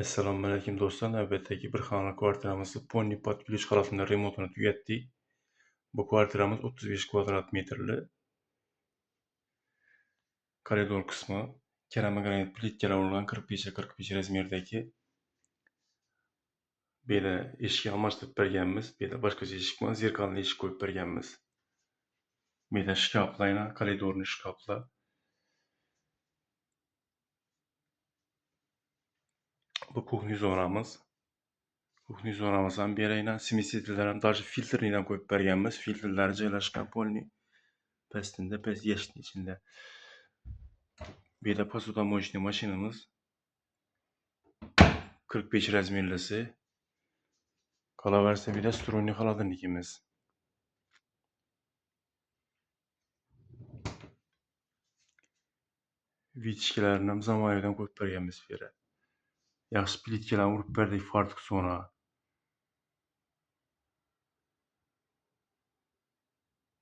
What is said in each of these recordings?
Assalomualaykum do'stlar. Navbatdagi bir xonali kvartiramizni Ponni pod Kulij qalasida remontini tugatdik. Bu kvartiramiz 35 kvadrat metrli. Koridor qismi keramogranit plitkalar urilgan 45-45 razmerdagi. Bu yerda eshik almashtirib berganmiz. Bu yerda boshqacha eshik bilan zerkalli eshik qo'yib berganmiz. Bu yerda shkaflar, koridorni shkaflar. Bu kuxni zonamiz. Kuxni zonamizdan berayna smesителlar ham даже filtrni ham qo'yib berganmiz. Filtrlar joylashgan polni pastida, past yashikning ichida. Bu yerda posudamоечный mashinamiz 45 razmerlisi. Qolaversa bu yerda strunniy холодильникimiz. Vitishkalarni ham zamonaviy qo'yib berganmiz bu yerga. Yaxshi plitkalarni urib berdik fartuq zona.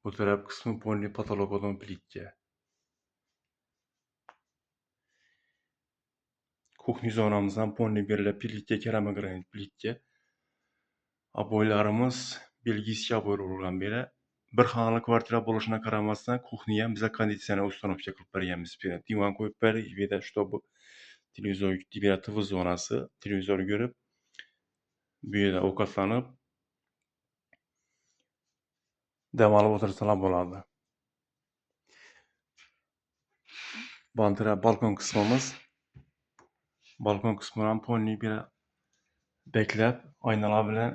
Bu taraf qismi polniy patologdan plitka. Kuxni zonamizdan polniy berilib plitka, keramogranit plitka. Aboylarimiz belgiyskiy aboy urilgan bu yerga. Bir xonali kvartira bo'lishine qaramasdan kuxni ham biza konditsioner ustanovka qilib berganmiz bu yerga. Divan qo'yib berdik bu yerda, чтобы televizor, TV zonasi, televizor ko'rib bu yerda ovqatlanib dam olib o'tirsalar bo'ladi. Balkon qismimiz. Balkon qismi ham polniy bir beklab aynalar bilan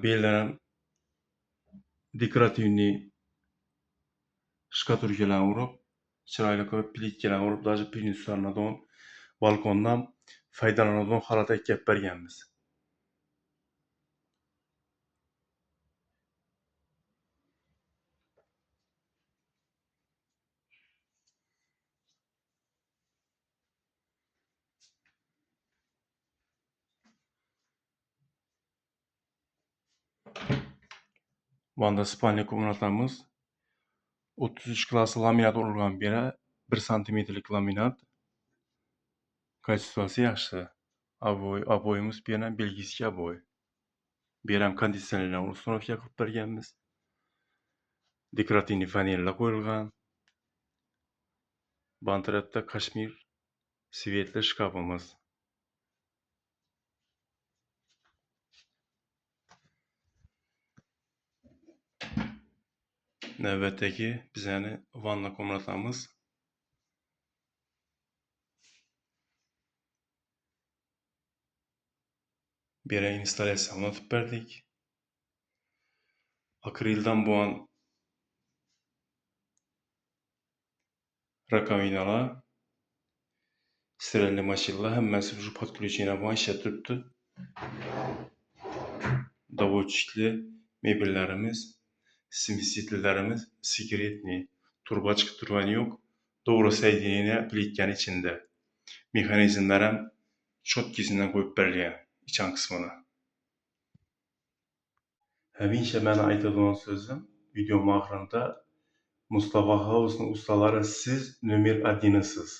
bellarni dekorativniy shkatulkalarni urib, chiroyli qilib plitkalarni urib, даже принцlardan balkondan foydalanadigan holatga kelib berganmiz. Vanda spalniya komnatamiz 33 klass laminat urilgan bu yerga 1 santimetrlik laminat. Kачествоsi yaxshi. Aboyimiz bu yerda belgiyskiy aboy. Bu yerga ham konditsionerlarni ustanovka qilib berganmiz. Dekorativniy panellar qo'yilgan. Bu tarafda kashmir svetli shkafimiz. Navbatdagi bizani vanna komnatamiz. Bu yerga installyatsiyani o'tib berdik. Akrildan bo'lgan rakovinalar, steril mashinalar hammasi shu podключение bilan ishlab turibdi. Доводчикli mebellarimiz, смесителlarimiz секретный. Turbachka turgani yo'q. To'g'ri соединение plitkani ichida. Mexanizmlar ham chotkisidan qo'yib berilgan ichan qismini. Hamisha meni aytadigan so'zim video oxirida Mustafa Housning ustalari siz nomer 1siz.